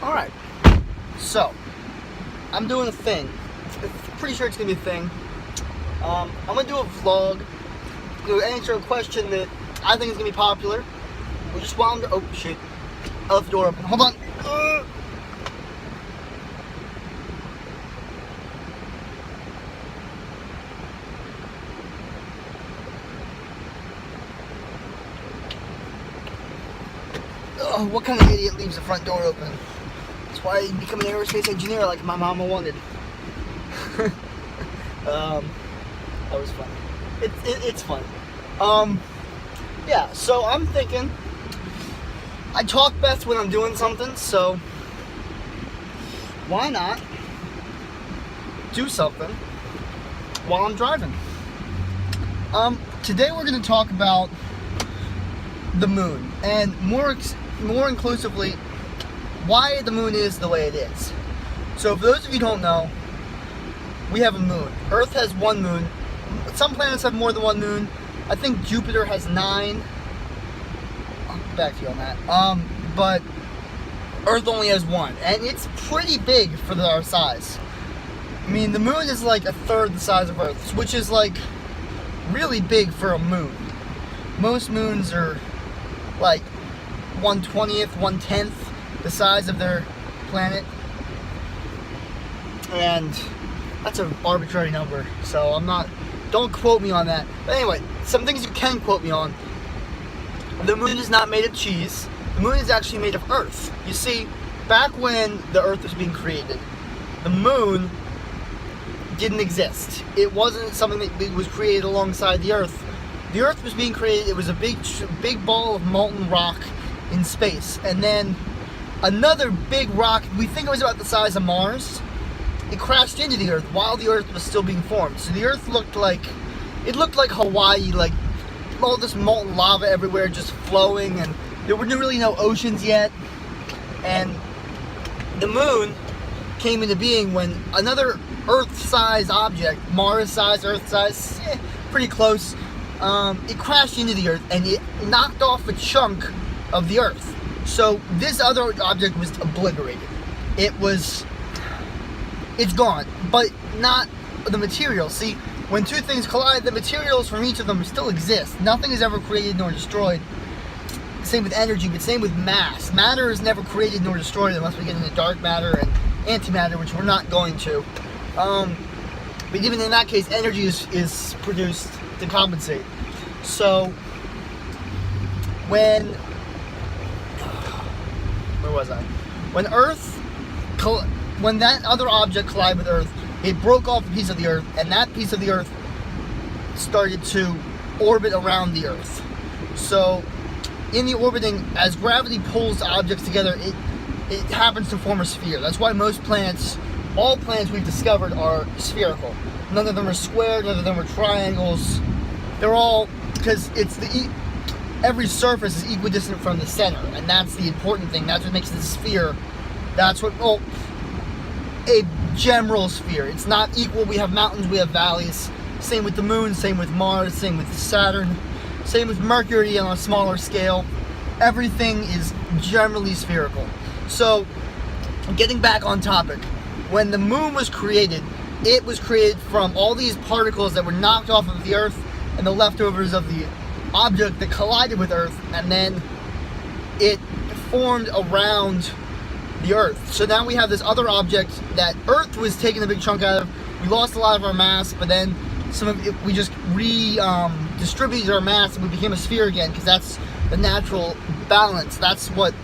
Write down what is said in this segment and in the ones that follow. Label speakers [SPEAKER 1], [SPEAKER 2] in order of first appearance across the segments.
[SPEAKER 1] Alright, so, I'm doing a thing. Pretty sure it's going to be a thing. I'm going to do a vlog to answer a question that I think is going to be popular. We just wound to, oh shit, I left the door open. Hold on. Oh, what kind of idiot leaves the front door open? That's why I become an aerospace engineer like my mama wanted. That was fun. It's fun. Yeah, so I'm thinking, I talk best when I'm doing something, so why not do something while I'm driving? Today we're going to talk about the moon, and more inclusively, why the moon is the way it is. So for those of you who don't know, we have a moon. Earth has one moon. Some planets have more than one moon. I think Jupiter has 9. I'll get back to you on that. But Earth only has 1, and it's pretty big for our size. I mean, the moon is like a third the size of Earth, which is like really big for a moon. Most moons are like 1/20th, 1/10th the size of their planet, and that's an arbitrary number, so don't quote me on that. But anyway, some things you can quote me on. The moon is not made of cheese. The moon is actually made of Earth. You see, back when the Earth was being created, the moon didn't exist. It wasn't something that was created alongside the Earth. The Earth was being created. It was a big ball of molten rock in space, and then another big rock, we think it was about the size of Mars, it crashed into the Earth while the Earth was still being formed. So the Earth looked like Hawaii, like all this molten lava everywhere just flowing, and there were really no oceans yet. And the moon came into being when another Earth-sized object, Mars-sized, Earth-sized, pretty close, it crashed into the Earth and it knocked off a chunk of the Earth. So this other object was obliterated. It's gone, but not the material. See, when two things collide, the materials from each of them still exist. Nothing is ever created nor destroyed. Same with energy, but same with mass. Matter is never created nor destroyed unless we get into dark matter and antimatter, which we're not going to. But even in that case, energy is produced to compensate. So where was I? When that other object collided with Earth, it broke off a piece of the Earth, and that piece of the Earth started to orbit around the Earth. So in the orbiting, as gravity pulls objects together, it happens to form a sphere. That's why all planets we've discovered are spherical. None of them are square, none of them are triangles. They're all, because every surface is equidistant from the center, and that's the important thing. That's what makes it a sphere. That's what, a general sphere. It's not equal. We have mountains, we have valleys. Same with the moon, same with Mars, same with Saturn, same with Mercury on a smaller scale. Everything is generally spherical. So, getting back on topic, when the moon was created, it was created from all these particles that were knocked off of the Earth and the leftovers of the object that collided with Earth, and then it formed around the Earth. So now we have this other object that Earth was taking a big chunk out of. We lost a lot of our mass, but then some of it, we just distributed our mass and we became a sphere again, because that's the natural balance. That's what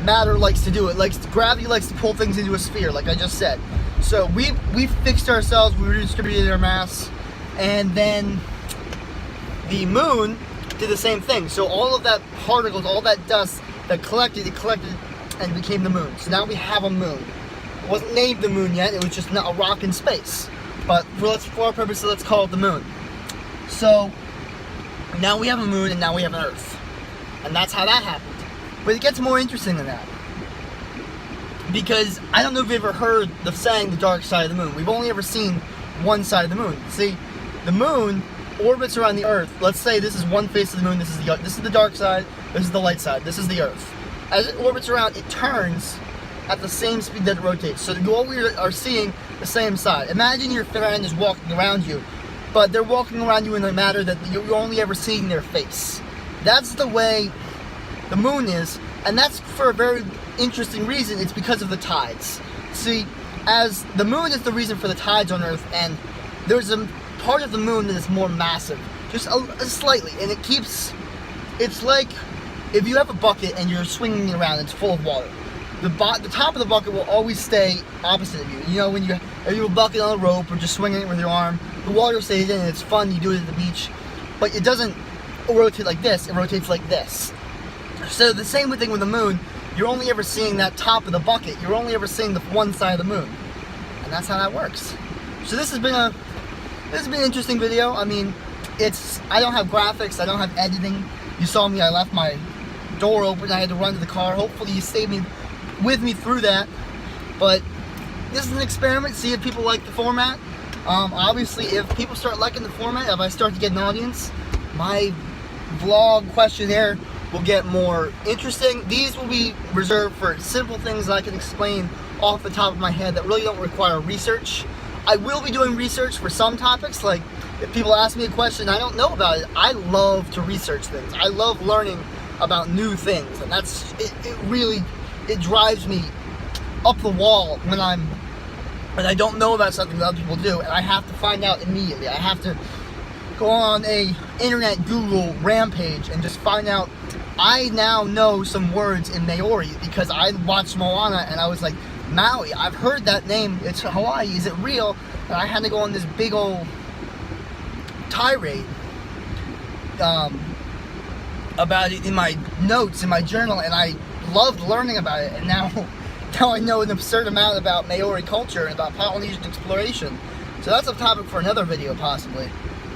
[SPEAKER 1] matter likes to do. Gravity likes to pull things into a sphere, like I just said. So we fixed ourselves, we redistributed our mass, and then the moon did the same thing. So all of that particles, all that dust that collected and became the moon. So now we have a moon. It wasn't named the moon yet, it was just a rock in space. But for our purposes, let's call it the moon. So now we have a moon and now we have an Earth. And that's how that happened. But it gets more interesting than that. Because I don't know if you've ever heard the saying, the dark side of the moon. We've only ever seen one side of the moon. See, the moon orbits around the Earth. Let's say this is one face of the moon, this is the dark side, this is the light side, this is the Earth. As it orbits around, it turns, at the same speed that it rotates. So all we are seeing the same side. Imagine your friend is walking around you, but they're walking around you in a manner that you're only ever seeing their face. That's the way the moon is, and that's for a very interesting reason. It's because of the tides. See, as the moon is the reason for the tides on Earth, and there's a part of the moon that is more massive, just slightly, and it's like if you have a bucket and you're swinging it around, it's full of water. The top of the bucket will always stay opposite of you. You know, when you have a bucket on a rope or just swinging it with your arm, the water stays in and it's fun, you do it at the beach, but it doesn't rotate like this, it rotates like this. So the same thing with the moon, you're only ever seeing that top of the bucket, you're only ever seeing the one side of the moon. And that's how that works. So this has been an interesting video. I mean, I don't have graphics, I don't have editing. You saw me, I left my door open, I had to run to the car. Hopefully you stayed with me through that. But this is an experiment, see if people like the format. Obviously, if people start liking the format, if I start to get an audience, my vlog questionnaire will get more interesting. These will be reserved for simple things that I can explain off the top of my head that really don't require research. I will be doing research for some topics, like if people ask me a question I don't know about it, I love to research things. I love learning about new things, and it drives me up the wall when I don't know about something that other people do, and I have to find out immediately. I have to go on a internet Google rampage and just find out. I now know some words in Maori because I watched Moana and I was like, Maui, I've heard that name, it's Hawaii, is it real? And I had to go on this big old tirade about it in my notes, in my journal, and I loved learning about it, and now I know an absurd amount about Maori culture and about Polynesian exploration. So that's a topic for another video, possibly.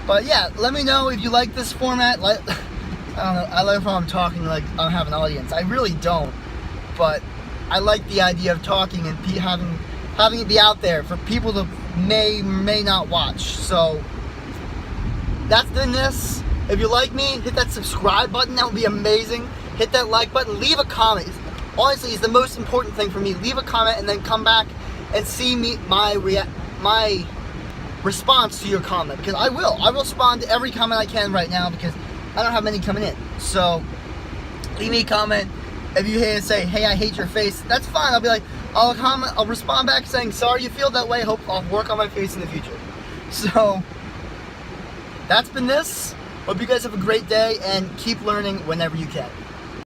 [SPEAKER 1] But yeah, let me know if you like this format. I don't know, I like how I'm talking like I have an audience. I really don't, but I like the idea of talking and having it be out there for people that may not watch. So that's been this. If you like me, hit that subscribe button, that would be amazing. Hit that like button, leave a comment. Honestly, it's the most important thing for me. Leave a comment and then come back and see my response to your comment, because I will respond to every comment I can right now because I don't have many coming in. So leave me a comment. If you say, hey, I hate your face, that's fine. I'll be like, I'll respond back saying, sorry you feel that way. Hope I'll work on my face in the future. So that's been this. Hope you guys have a great day and keep learning whenever you can.